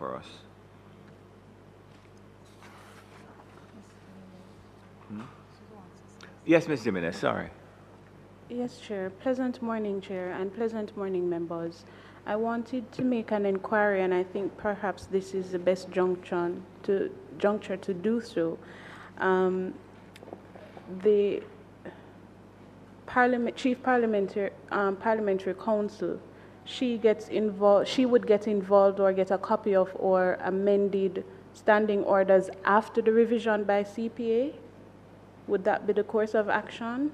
for us. Yes, Ms. Jimenez, sorry. Yes, Chair. Pleasant morning, Chair, and pleasant morning, members. I wanted to make an inquiry, and I think perhaps this is the best juncture to do so. The Chief Parliamentary Counsel, she would get involved or get a copy of or amended standing orders after the revision by CPA. Would that be the course of action?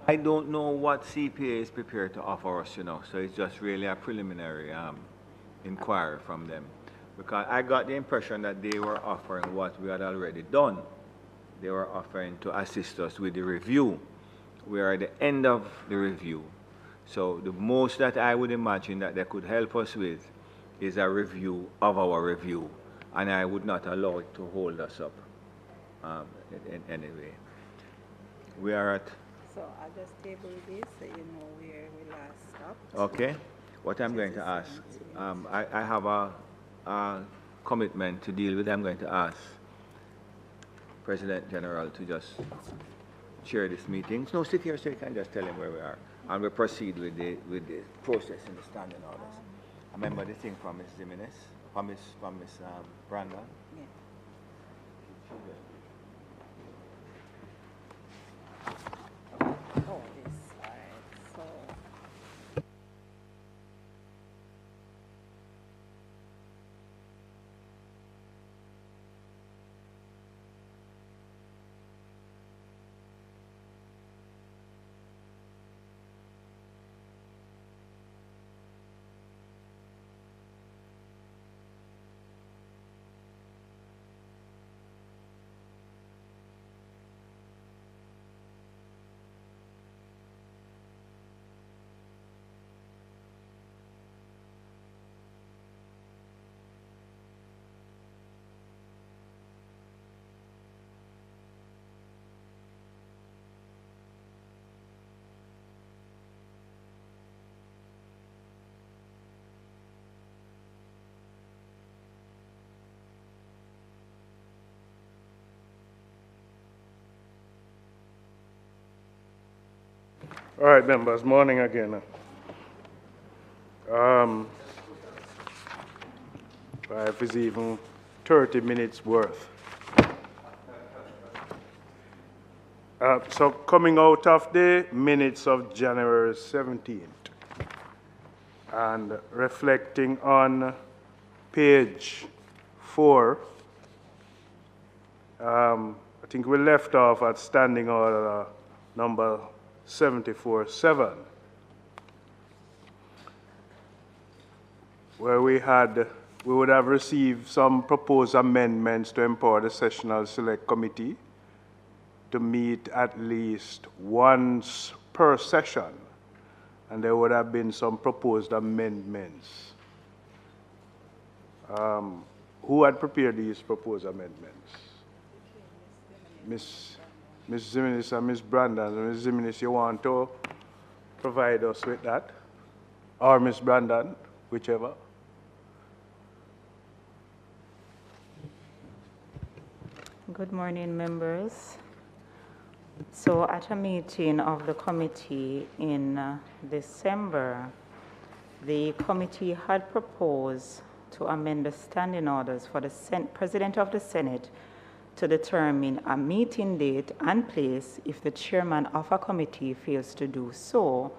I don't know what CPA is prepared to offer us, so it's just really a preliminary inquiry from them. Because I got the impression that they were offering what we had already done. They were offering to assist us with the review. We are at the end of the review. So the most that I would imagine that they could help us with is a review of our review. And I would not allow it to hold us up in any way. We are at... So I'll just table this so you know where we last stopped. Okay. What I'm going to ask, I have a commitment to deal with. I'm going to ask President General to just chair this meeting. No, sit here so you can just tell him where we are. And we'll proceed with the process in the standing orders. I remember the thing from Ms. Jimenez, from Ms. Brandon. Yeah. Oh, this, all right, so. All right, members, morning again. If it's even 30 minutes worth. So coming out of the minutes of January 17th and reflecting on page 4, I think we left off at standing order number 74-7, where we would have received some proposed amendments to empower the Sessional Select Committee to meet at least once per session, and there would have been some proposed amendments. Who had prepared these proposed amendments? Ms. Jimenez and Ms. Brandon. Ms. Jimenez, you want to provide us with that? Or Ms. Brandon, whichever. Good morning, members. So at a meeting of the committee in December, the committee had proposed to amend the standing orders for the President of the Senate to determine a meeting date and place if the chairman of a committee fails to do so,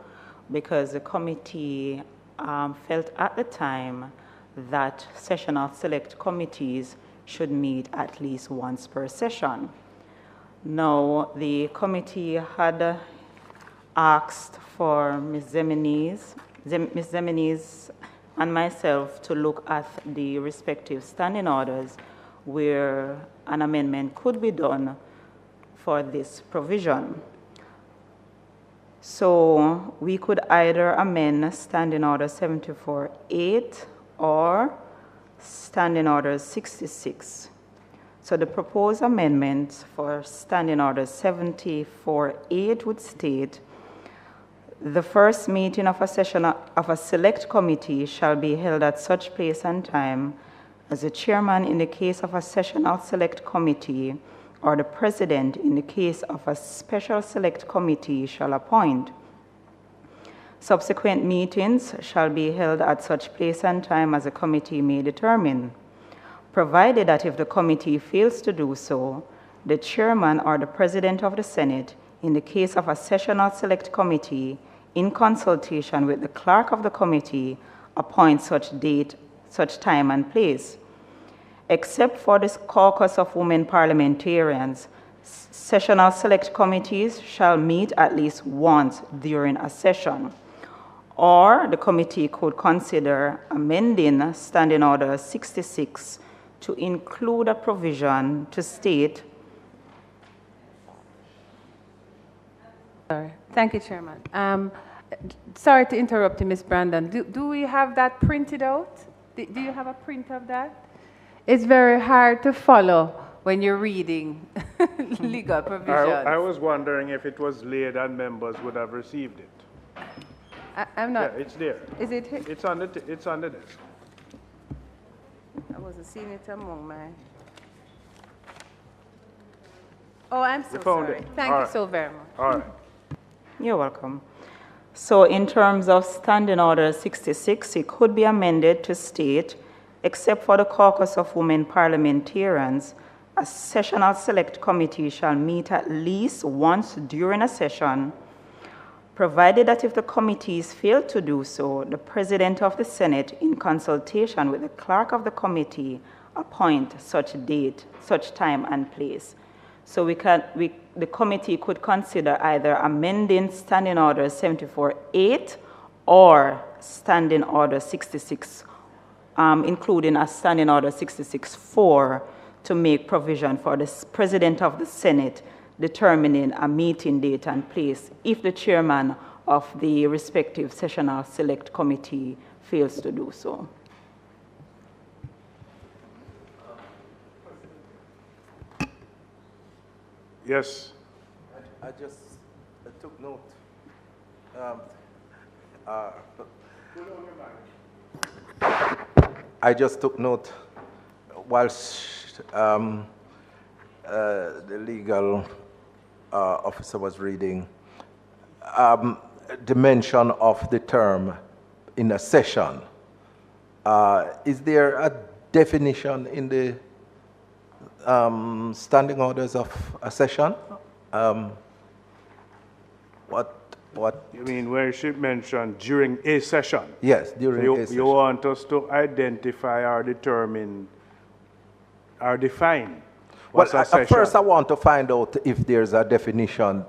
because the committee felt at the time that sessional select committees should meet at least once per session. Now, the committee had asked for Ms. Jimenez and myself to look at the respective standing orders where an amendment could be done for this provision. So we could either amend Standing Order 74-8 or Standing Order 66. So the proposed amendment for Standing Order 74-8 would state, the first meeting of a session of a select committee shall be held at such place and time as the chairman in the case of a sessional select committee, or the president in the case of a special select committee shall appoint. Subsequent meetings shall be held at such place and time as the committee may determine, provided that if the committee fails to do so, the chairman or the president of the Senate, in the case of a sessional select committee, in consultation with the clerk of the committee, appoints such date, such time and place. Except for this caucus of women parliamentarians, sessional select committees shall meet at least once during a session. Or the committee could consider amending Standing Order 66 to include a provision to state. Sorry. Thank you, Chairman. Sorry to interrupt you, Ms. Brandon. Do we have that printed out? Do you have a print of that? It's very hard to follow when you're reading legal provisions. I was wondering if it was laid and members would have received it. I'm not. Yeah, it's there. Is it here? It's on the desk. I wasn't seeing it among my. Oh, I'm so You found sorry. it. Thank All you right. so very much. All right. You're welcome. So in terms of Standing Order 66, it could be amended to state, except for the caucus of women parliamentarians, a sessional select committee shall meet at least once during a session, provided that if the committees fail to do so, the president of the Senate, in consultation with the clerk of the committee, appoint such date, such time and place. So the committee could consider either amending Standing Order 74-8 or Standing Order 66, including a Standing Order 66-4 to make provision for the president of the Senate determining a meeting date and place if the chairman of the respective sessional select committee fails to do so. Yes. I just took note. I just took note whilst the legal officer was reading the mention of the term in a session. Is there a definition in the standing orders of a session? What? You mean where she mentioned during a session? Yes, during a session. You want us to identify or determine or define what's a session? First I want to find out if there's a definition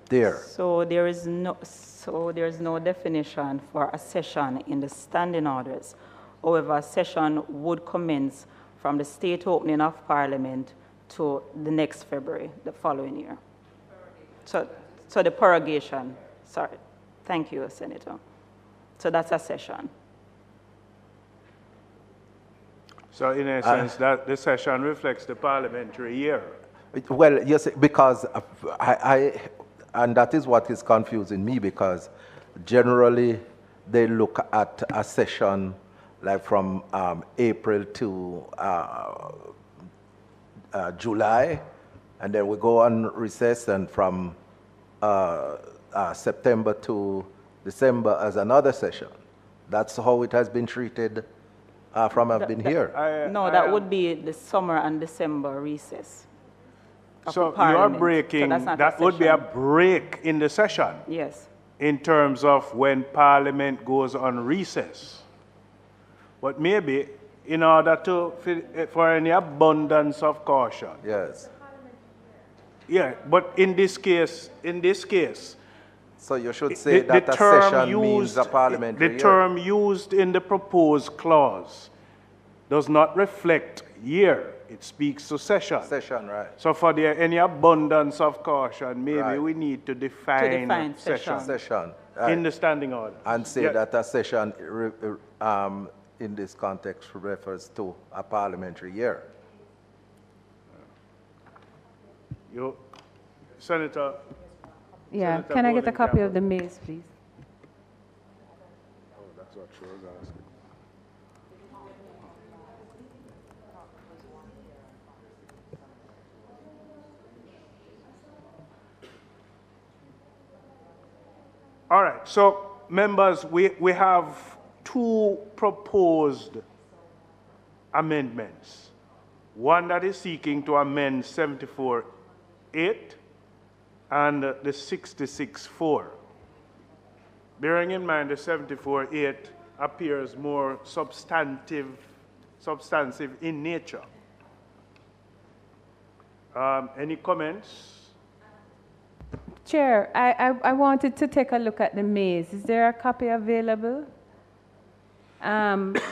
there. So there is no definition for a session in the standing orders. However, a session would commence from the state opening of Parliament to the next February, the following year. So the prorogation, sorry. Thank you, Senator. So that's a session. So in a sense, that the session reflects the parliamentary year. Well, yes, because and that is what is confusing me, because generally they look at a session like from April to July, and then we go on recess, and from September to December as another session. That's how it has been treated from I've been here. That would be the summer and December recess. So you are breaking, so that would be a break in the session. Yes. In terms of when Parliament goes on recess. But maybe in order to, for any abundance of caution. Yes. Yeah, but in this case, so you should say that a session means a parliamentary year. The term used in the proposed clause does not reflect year. It speaks to session. Session, right. So for any abundance of caution, maybe Right. we need to define session. Session. Right. in the standing order. And say Yeah. that a session in this context refers to a parliamentary year. You, Senator. Yeah, Senator can I get a copy of Boling-Campbell. the maze, please? Oh, that's what she was asking. All right, so members, we have two proposed amendments. One that is seeking to amend 74.8 and the 66.4. Bearing in mind the 74.8 appears more substantive in nature. Any comments? Chair, I wanted to take a look at the maze. Is there a copy available?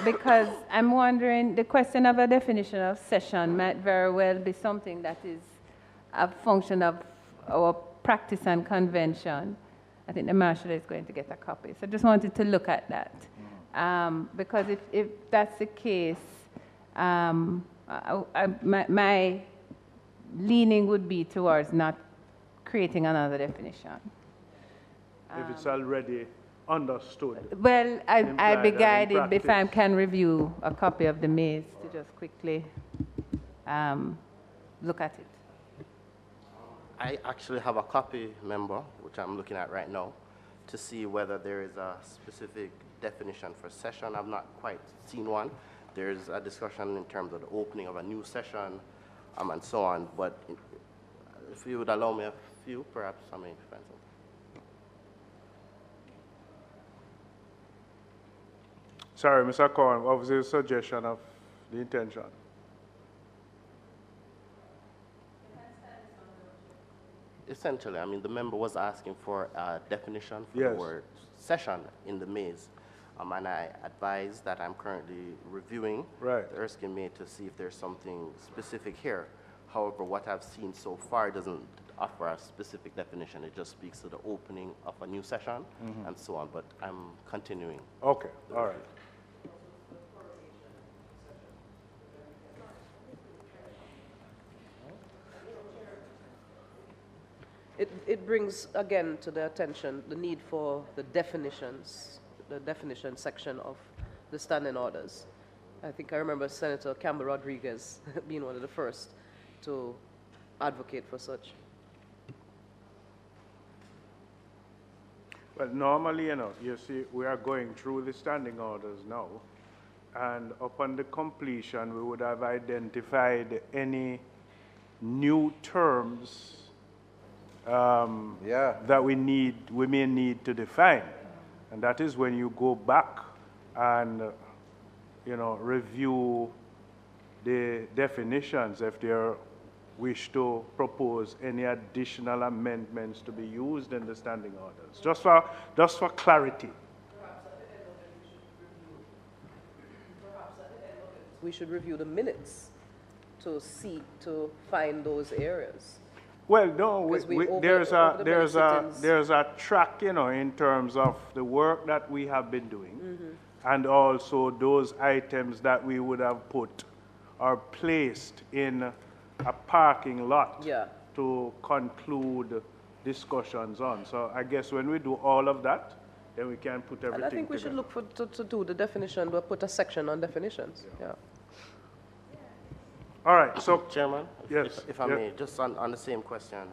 Because I'm wondering, the question of a definition of session might very well be something that is a function of our practice and convention. I think the marshal is going to get a copy. So I just wanted to look at that. Because if that's the case, my leaning would be towards not creating another definition. If it's already understood. Well, I'd be implied and in guided if I practice. can review a copy of the maze to just quickly look at it. I actually have a copy, member, which I'm looking at right now, to see whether there is a specific definition for session. I've not quite seen one. There's a discussion in terms of the opening of a new session and so on. But if you would allow me a few, perhaps I may find something. Sorry, Mr. Corn, what was your suggestion of the intention? Essentially, I mean, the member was asking for a definition for Yes. the word session in the maze. And I advise that I'm currently reviewing Right. the Erskine Maze to see if there's something specific here. However, what I've seen so far doesn't offer a specific definition. It just speaks to the opening of a new session and so on, but I'm continuing. Okay, all right. It brings again to the attention the need for the definitions, the definition section of the standing orders. I think I remember Senator Campbell Rodriguez being one of the first to advocate for such. Well, normally, you see, we are going through the standing orders now, and upon the completion, we would have identified any new terms that we may need to define. And that is when you go back and, review the definitions if they wish to propose any additional amendments to be used in the standing orders, just for clarity. We should review the minutes to find those areas. Well, no, Because there's over the many there's a track, in terms of the work that we have been doing, and also those items that we would have put or placed in a parking lot to conclude discussions on. So I guess when we do all of that, then we can put everything And I think we should together. look to do the definition, but put a section on definitions. Yeah. All right, so Chairman, yes, if I yeah. may, just on the same question.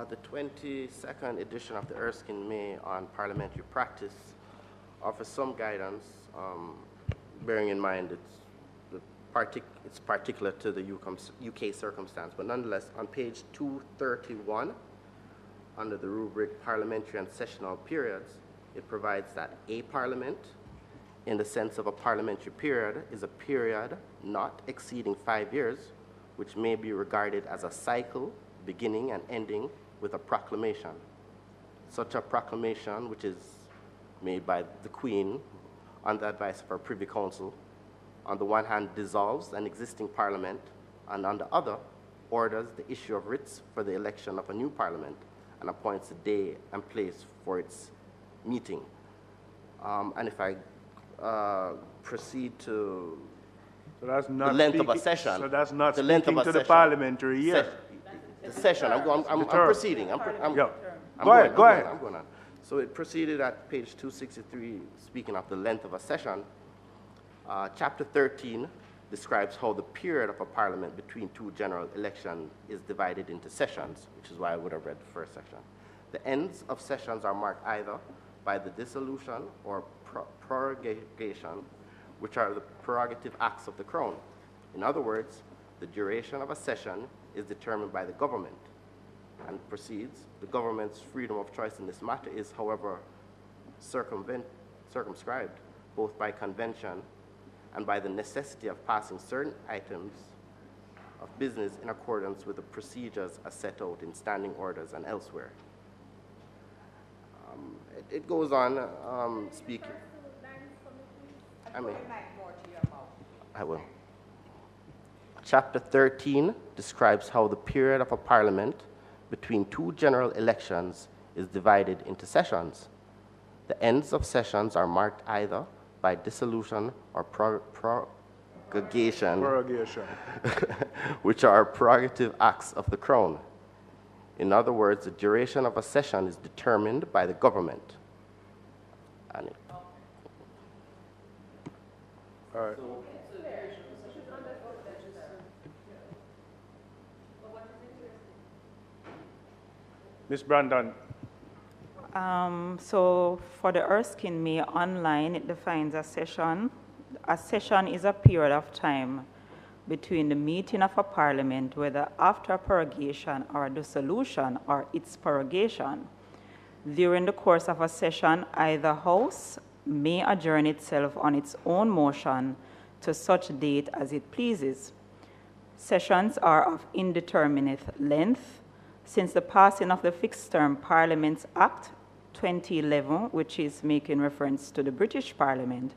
The 22nd edition of the Erskine May on parliamentary practice offers some guidance, bearing in mind it's particular to the UK circumstance, but nonetheless, on page 231, under the rubric parliamentary and sessional periods, it provides that a parliament, in the sense of a parliamentary period, is a period not exceeding 5 years, which may be regarded as a cycle beginning and ending with a proclamation. Such a proclamation, which is made by the Queen on the advice of her Privy Council, on the one hand dissolves an existing parliament, and on the other orders the issue of writs for the election of a new parliament and appoints a day and place for its meeting. And if I proceed to So that's not the length of a speaking- session. So that's not the length of speaking a to the session. parliamentary year. The session. I'm term. proceeding. Yeah. I'm Go going, ahead. I'm going on. So it proceeded at page 263, speaking of the length of a session. Chapter 13 describes how the period of a parliament between two general elections is divided into sessions, which is why I would have read the first section. The ends of sessions are marked either by the dissolution or prorogation, which are the prerogative acts of the Crown. In other words, the duration of a session is determined by the government, and proceeds. The government's freedom of choice in this matter is, however, circumscribed both by convention and by the necessity of passing certain items of business in accordance with the procedures as set out in standing orders and elsewhere. It goes on speaking. I will. Chapter 13 describes how the period of a parliament between two general elections is divided into sessions. The ends of sessions are marked either by dissolution or prorogation, which are prerogative acts of the Crown. In other words, the duration of a session is determined by the government. And All right. Ms. Brandon. So for the Erskine May online, it defines a session. A session is a period of time between the meeting of a parliament, whether after a prorogation or a dissolution or its prorogation. During the course of a session, either house may adjourn itself on its own motion to such date as it pleases. Sessions are of indeterminate length. Since the passing of the Fixed Term Parliaments Act 2011, which is making reference to the British Parliament,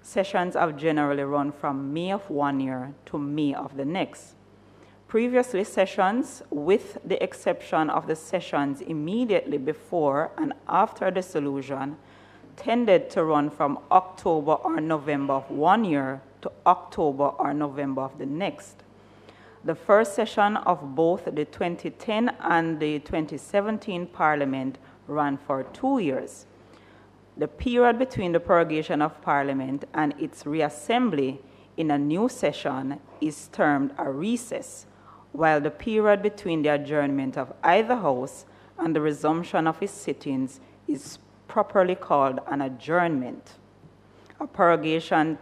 sessions have generally run from May of one year to May of the next. Previously, sessions, with the exception of the sessions immediately before and after dissolution, tended to run from October or November of one year to October or November of the next. The first session of both the 2010 and the 2017 Parliament ran for 2 years. The period between the prorogation of Parliament and its reassembly in a new session is termed a recess, while the period between the adjournment of either house and the resumption of its sittings is properly called an adjournment. A prorogation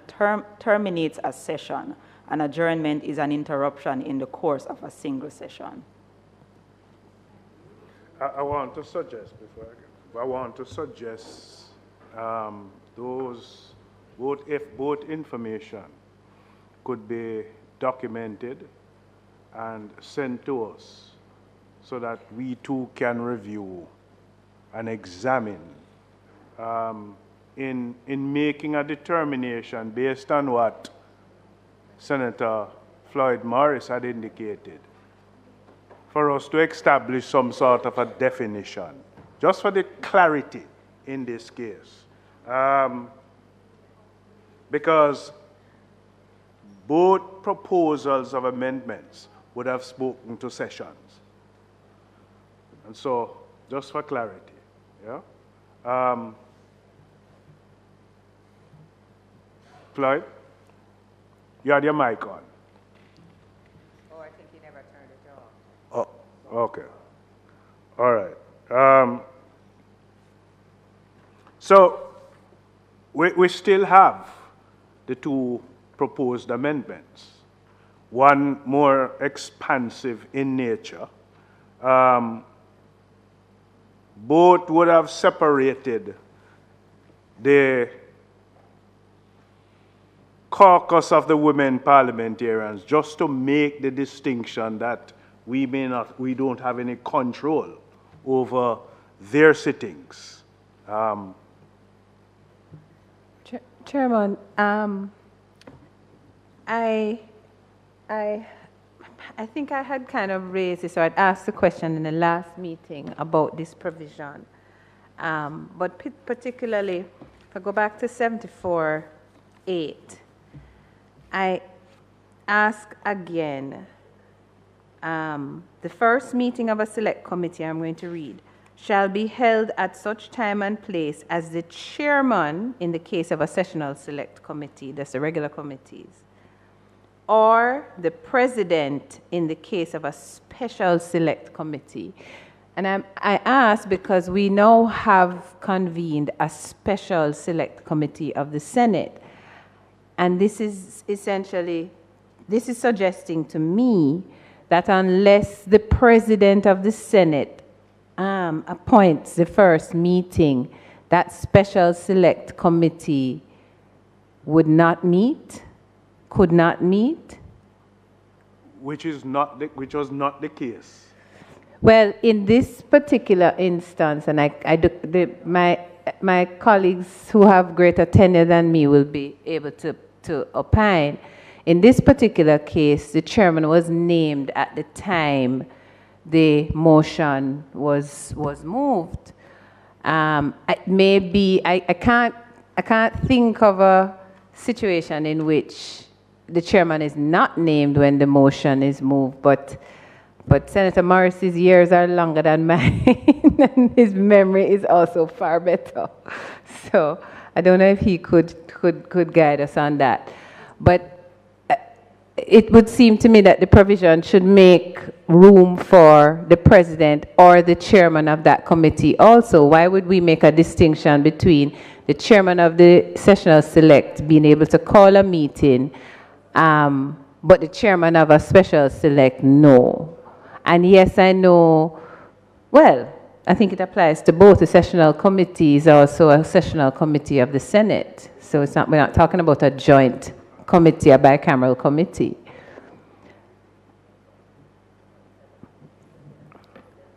terminates a session. An adjournment is an interruption in the course of a single session. I want to suggest, both information could be documented and sent to us so that we too can review and examine in making a determination based on what Senator Floyd Morris had indicated, for us to establish some sort of a definition, just for the clarity in this case. Because both proposals of amendments would have spoken to sessions. And so, just for clarity, yeah? Floyd? You had your mic on. Oh, I think he never turned it off. Oh, okay. All right. So, we still have the two proposed amendments, one more expansive in nature. Both would have separated the caucus of the women parliamentarians just to make the distinction that we don't have any control over their sittings. Chairman, I think I had kind of raised this, or I'd asked the question in the last meeting about this provision. But particularly, if I go back to 74(8), I ask again, the first meeting of a select committee, I'm going to read, shall be held at such time and place as the chairman, in the case of a sessional select committee, that's the regular committees, or the president in the case of a special select committee, And I ask because we now have convened a special select committee of the Senate. And this is essentially, this is suggesting to me that unless the president of the Senate appoints the first meeting, that special select committee would not meet, could not meet. Which was not the case. Well, in this particular instance, and my colleagues who have greater tenure than me will be able to opine. In this particular case, the chairman was named at the time the motion was moved. I can't think of a situation in which the chairman is not named when the motion is moved, but Senator Morris's years are longer than mine, and his memory is also far better. So I don't know if he could guide us on that. But it would seem to me that the provision should make room for the president or the chairman of that committee also. Why would we make a distinction between the chairman of the sessional select being able to call a meeting, but the chairman of a special select, no? And yes, I know, well, I think it applies to both. The sessional committee is also a sessional committee of the Senate. So it's not, we're not talking about a joint committee, a bicameral committee.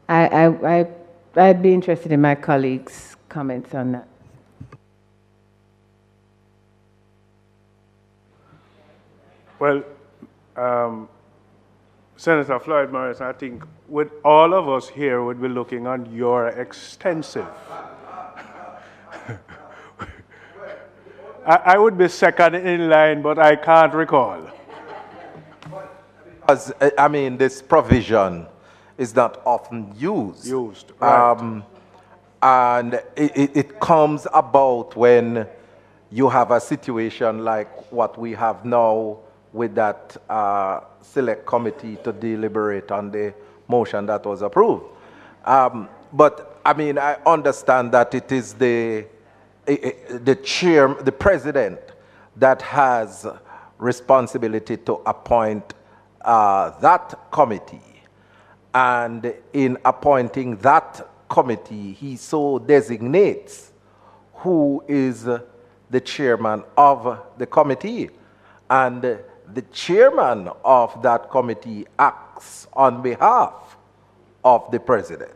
I'd be interested in my colleagues' comments on that. Well, Senator Floyd Morris, I think with all of us here would be looking on your extensive. I would be second in line, but I can't recall. Because, I mean, this provision is not often used. Right. And it comes about when you have a situation like what we have now with that select committee to deliberate on the motion that was approved. But I mean, I understand that it is the president that has responsibility to appoint that committee. And in appointing that committee, he so designates who is the chairman of the committee. And the chairman of that committee acts on behalf of the president.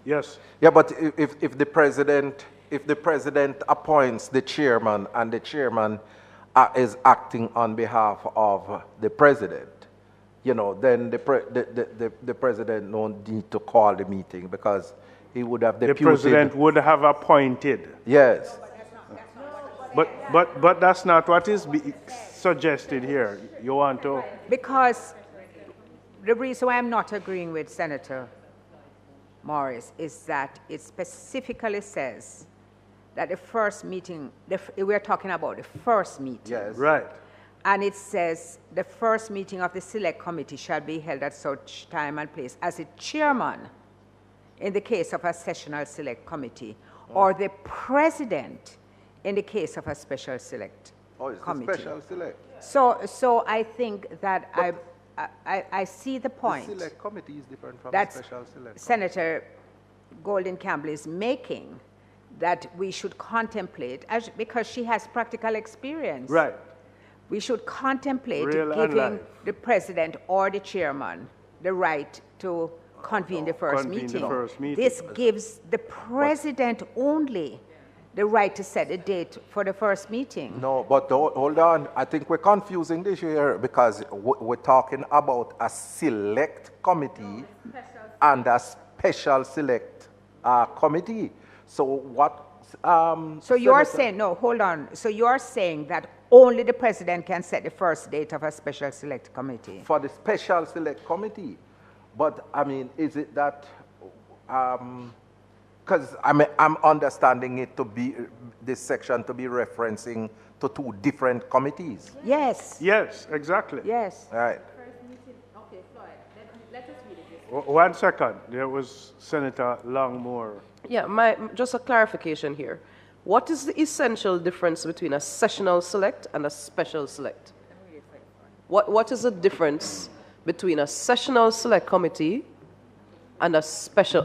Yes. Yeah, but if the president appoints the chairman and the chairman is acting on behalf of the president, you know, then the president don't need to call the meeting because he would have deputed. The president would have appointed. Yes. But that's not what is suggested here. You want to? Because the reason why I'm not agreeing with Senator Morris is that it specifically says that the first meeting, we're talking about the first meeting. Yes. Right. And it says the first meeting of the select committee shall be held at such time and place as the chairman in the case of a sessional select committee or the president in the case of a special select committee. A special select. So I think that I see the point. The select committee is different from that the special select. Senator Golden Campbell is making, that we should contemplate, because she has practical experience. Right. We should contemplate Real giving the president or the chairman the right to convene the first meeting. This gives the president only the right to set a date for the first meeting. No, but hold on. I think we're confusing this here because we're talking about a select committee and a special select committee. So what? So you're saying, no, hold on. So you're saying that only the president can set the first date of a special select committee? For the special select committee. But I mean, is it that, because I'm understanding it to be, this section to be referencing to two different committees. Yes. Yes, exactly. Yes. Right. 1 second. There was Senator Longmore. Yeah, just a clarification here. What is the essential difference between a sessional select and a special select? What is the difference between a sessional select committee and a special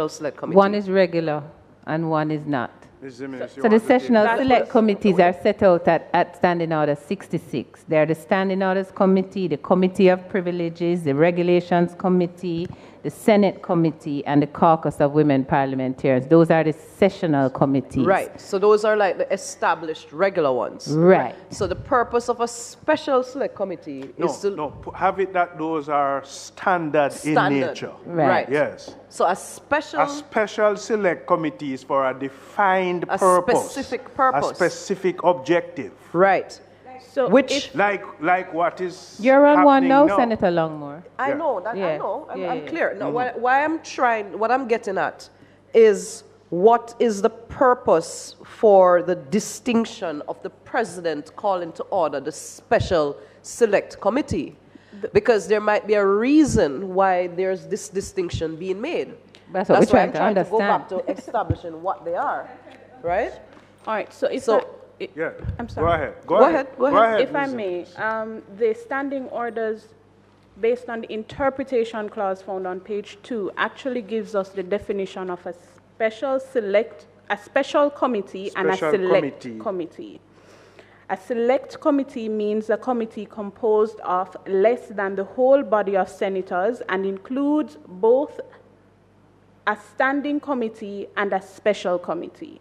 select committee? One is regular and one is not. Dissemination, So the sessional select committees are set out at Standing Order 66. They are the Standing Orders Committee, the Committee of Privileges, the Regulations Committee, the Senate Committee, and the Caucus of Women Parliamentarians. Those are the sessional committees. Right. So those are like the established regular ones. Right. So the purpose of a special select committee is to... have it that those are standard in nature. Right. Yes. So a special select committee is for a defined purpose. Specific purpose. A specific objective. Right. So which, like what is you're on one now, now, Senator Longmore. I know, Yeah. I know, I'm Yeah. clear. No, what I'm getting at is what is the purpose for the distinction of the president calling to order the special select committee? Because there might be a reason why there's this distinction being made. That's what we're why I'm trying to trying to go back understand. to establishing what they are, right? All right, so if Yeah. I'm sorry. Go ahead. Go ahead. If I may, the standing orders based on the interpretation clause found on page 2 actually gives us the definition of a special committee and a select committee. A select committee means a committee composed of less than the whole body of senators and includes both a standing committee and a special committee.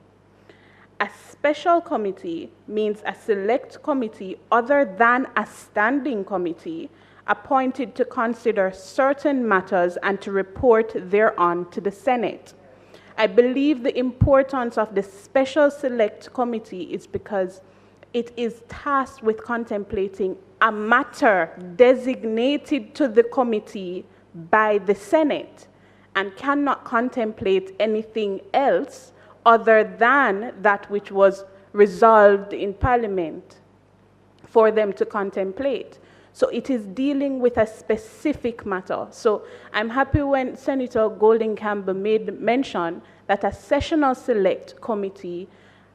A special committee means a select committee other than a standing committee appointed to consider certain matters and to report thereon to the Senate. I believe the importance of the special select committee is because it is tasked with contemplating a matter designated to the committee by the Senate and cannot contemplate anything else other than that which was resolved in Parliament for them to contemplate. So it is dealing with a specific matter. So I'm happy when Senator Golding Campbell made mention that a sessional select committee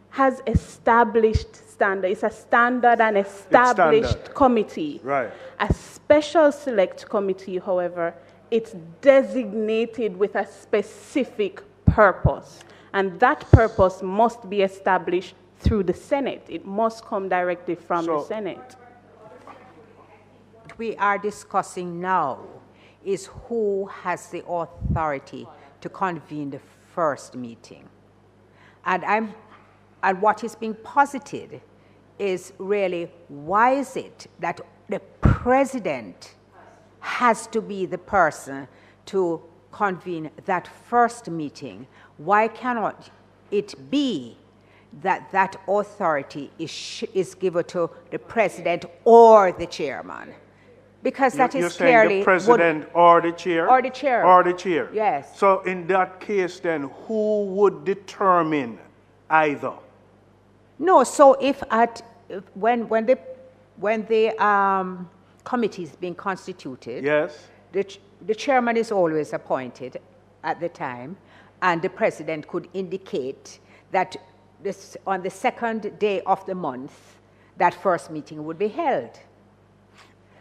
has established standard. It's a standard and established committee. Right. A special select committee, however, it's designated with a specific purpose. And that purpose must be established through the Senate. It must come directly from the Senate. What we are discussing now is who has the authority to convene the first meeting. And what is being posited is really, why is it that the president has to be the person to convene that first meeting? Why cannot it be that that authority is given to the president or the chairman? Because that you're is clearly the president or the chair? Or the chair. Or the chair. Yes. So in that case, then, who would determine either? No, so when the committee is being constituted, yes, the chairman is always appointed at the time, and the president could indicate that on the second day of the month, that first meeting would be held.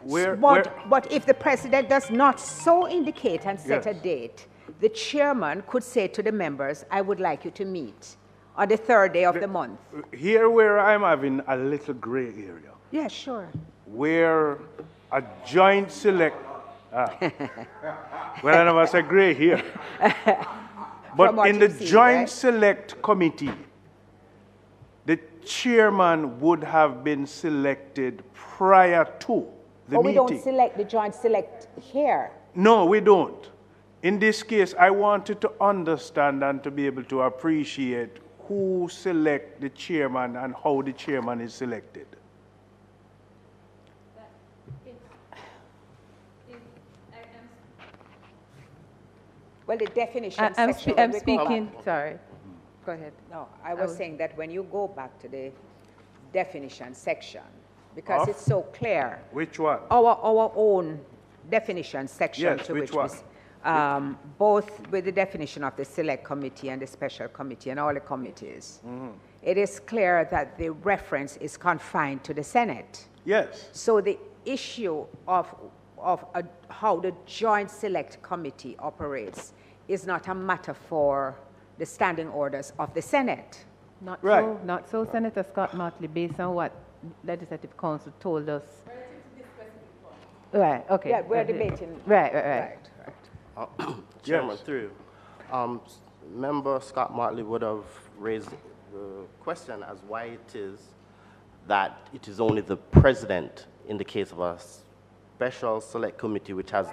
But if the president does not so indicate and set a date, the chairman could say to the members, I would like you to meet on the third day of the month. Here where I'm having a little gray area. Yeah, sure. Where a joint select... well, I never said gray here. But in the joint select committee, the chairman would have been selected prior to the meeting. We don't select the joint select here. No, we don't. In this case, I wanted to understand and to be able to appreciate who select the chairman and how the chairman is selected. Well, the definition section... I'm speaking, sorry. Go ahead. No, I was saying that when you go back to the definition section, because it's so clear. Which one? Our own definition section. Yes, to which one? both with the definition of the select committee and the special committee and all the committees, it is clear that the reference is confined to the Senate. Yes. So the issue of how the joint select committee operates is not a matter for the standing orders of the Senate. Not so, Senator Scott Motley, based on what Legislative Council told us. Right, okay. Yeah, we're debating. Right. Chairman, Yes. through you. Member Scott Motley would have raised the question as why it is that it is only the president in the case of a special select committee which has,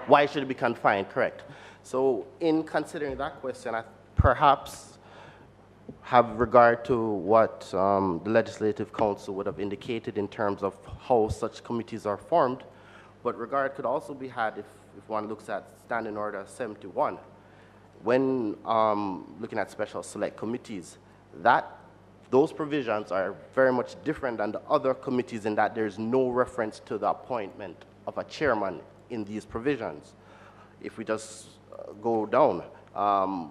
why should it be confined, correct? So in considering that question, I perhaps have regard to what the Legislative Council would have indicated in terms of how such committees are formed, but regard could also be had if one looks at Standing Order 71. When looking at special select committees, those provisions are very much different than the other committees in that there's no reference to the appointment of a chairman in these provisions. If we just go down,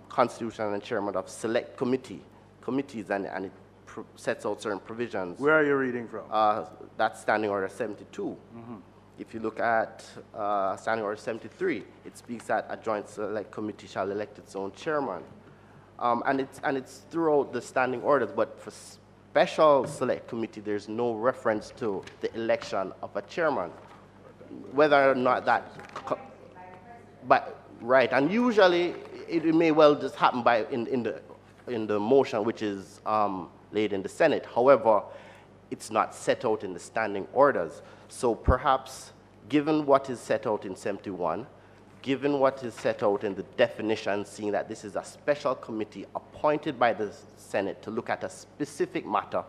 constitution and chairman of select committees, and it sets out certain provisions. Where are you reading from? That's Standing Order 72. If you look at Standing Order 73, it speaks that a joint select committee shall elect its own chairman. And it's throughout the standing orders, but for special select committee, there's no reference to the election of a chairman. Whether or not that, right, and usually it may well just happen in the motion which is laid in the Senate. However, it's not set out in the standing orders. So perhaps, given what is set out in 71, given what is set out in the definition, seeing that this is a special committee appointed by the Senate to look at a specific matter,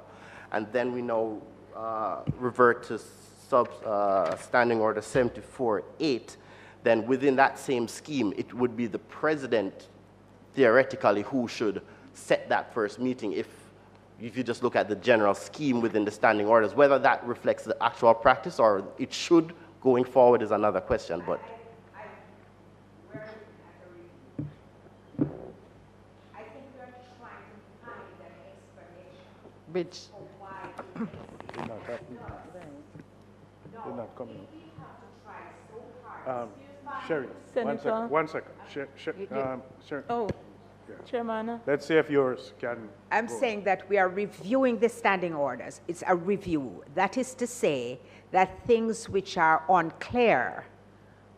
and then we now revert to Standing Order 74-8, then within that same scheme, it would be the president, theoretically, who should set that first meeting if you just look at the general scheme within the standing orders. Whether that reflects the actual practice or it should going forward is another question. But Which, They're not coming. Sherry, Senator. one second. Sherry. Oh, Yeah. Chairman. Let's see if yours can. I'm go. saying that we are reviewing the standing orders. It's a review. That is to say that things which are unclear,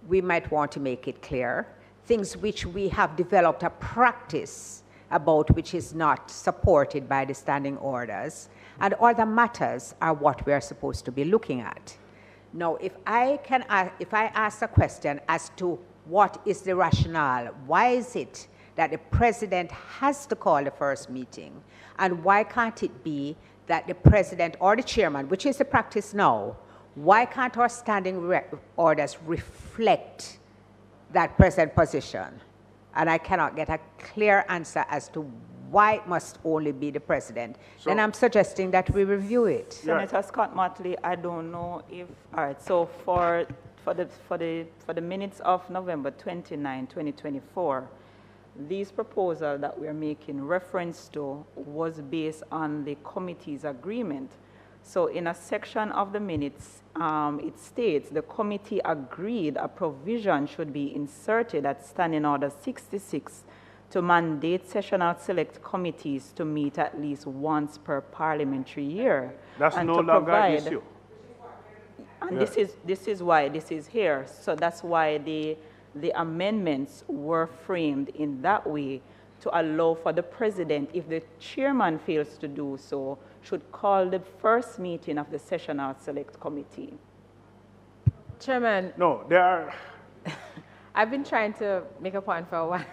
we might want to make it clear. Things which we have developed a practice about which is not supported by the standing orders, and other matters are what we are supposed to be looking at. Now, if I ask a question as to what is the rationale, why is it that the president has to call the first meeting, and why can't it be that the president or the chairman, which is the practice now, why can't our standing orders reflect that present position? And I cannot get a clear answer as to why it must only be the president. So, then I'm suggesting that we review it. Senator Scott Motley, I don't know if, all right, so for the minutes of November 29, 2024, these proposals that we're making reference to was based on the committee's agreement. So in a section of the minutes, it states the committee agreed a provision should be inserted at Standing Order 66 to mandate sessional select committees to meet at least once per parliamentary year. That's and no to longer an provide, issue. and Yeah. this is why this is here. So that's why the amendments were framed in that way to allow for the president, if the chairman fails to do so, should call the first meeting of the sessional select committee. Chairman, No, there are. I've been trying to make a point for a while,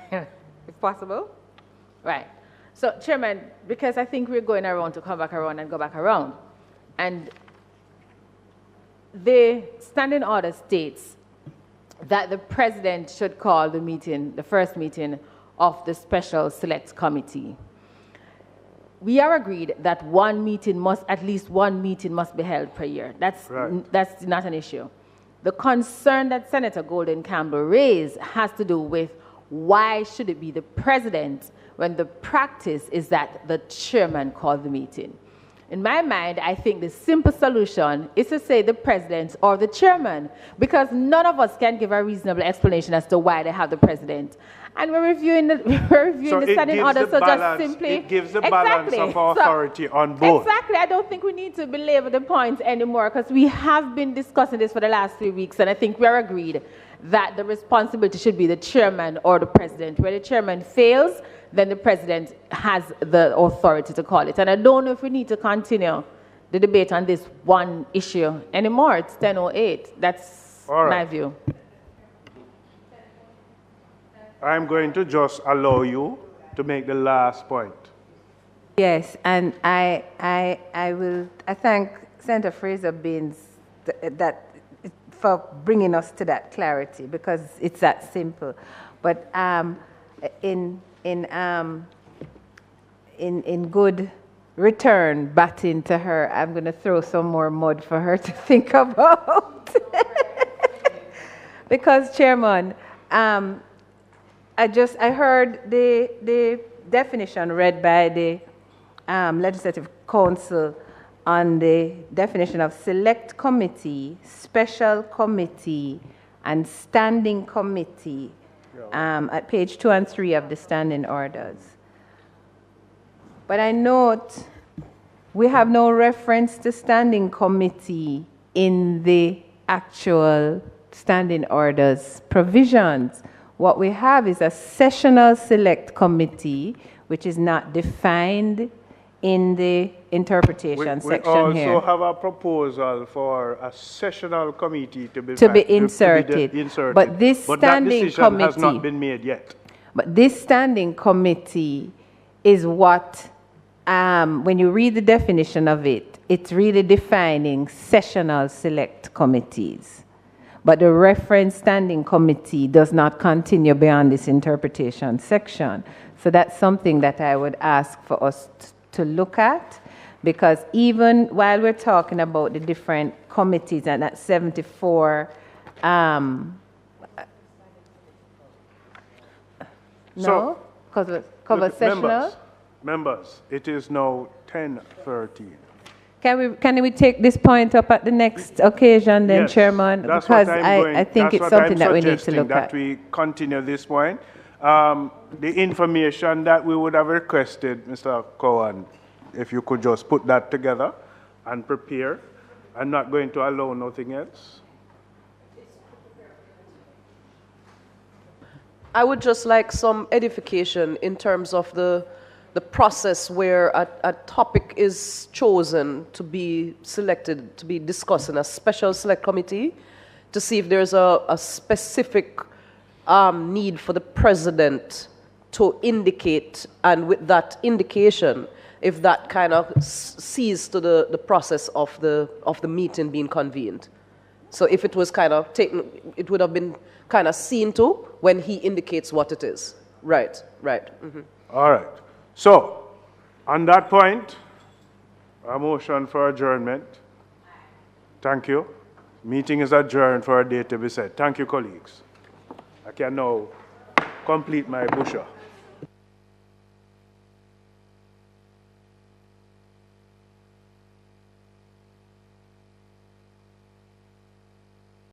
if possible. Right. So, Chairman, because I think we're going around to come back around and go back around, and the standing order states that the president should call the meeting, the first meeting of the special select committee. We are agreed that at least one meeting must be held per year. That's Right. that's not an issue. The concern that Senator Golden Campbell raised has to do with why should it be the president when the practice is that the chairman called the meeting. In my mind, I think the simple solution is to say the president or the chairman, because none of us can give a reasonable explanation as to why they have the president. And we're reviewing the, the standing order, so just simply... It gives the balance of authority on both. Exactly. I don't think we need to belabor the point anymore, because we have been discussing this for the last 3 weeks, and I think we're agreed that the responsibility should be the chairman or the president. Where the chairman fails, then the president has the authority to call it. And I don't know if we need to continue the debate on this one issue anymore. It's 10:08. That's my view. I'm going to just allow you to make the last point. Yes, and I thank Senator Fraser-Binns for bringing us to that clarity, because it's that simple. But in good return, batting to her, I'm going to throw some more mud for her to think about. Because, Chairman, I heard the definition read by the Legislative Council on the definition of select committee, special committee, and standing committee at page 2 and 3 of the standing orders. But I note we have no reference to standing committee in the actual standing orders provisions. What we have is a sessional select committee, which is not defined in the interpretation section here. We also have a proposal for a sessional committee to be inserted. But this standing that decision committee has not been made yet. But this standing committee is what, when you read the definition of it, it's really defining sessional select committees. But the reference standing committee does not continue beyond this interpretation section. So that's something that I would ask for us to look at, because even while we're talking about the different committees and at 74, no, because sessional. Members, it is now 10:13. Can we take this point up at the next occasion then, yes, Chairman? That's because I think it's something that we need to look at. That we continue this point. The information that we would have requested, Mr. Cohen, if you could just put that together and prepare. I'm not going to allow nothing else. I would just like some edification in terms of the process where a topic is chosen to be selected, to be discussed in a special select committee, to see if there's a specific need for the president to indicate, and with that indication, if that kind of sees to the process of the meeting being convened. So if it was kind of taken, it would have been kind of seen to when he indicates what it is. Right, right. Mm-hmm. All right. So, on that point, a motion for adjournment. Thank you. Meeting is adjourned for a date to be set. Thank you, colleagues. I can now complete my busha.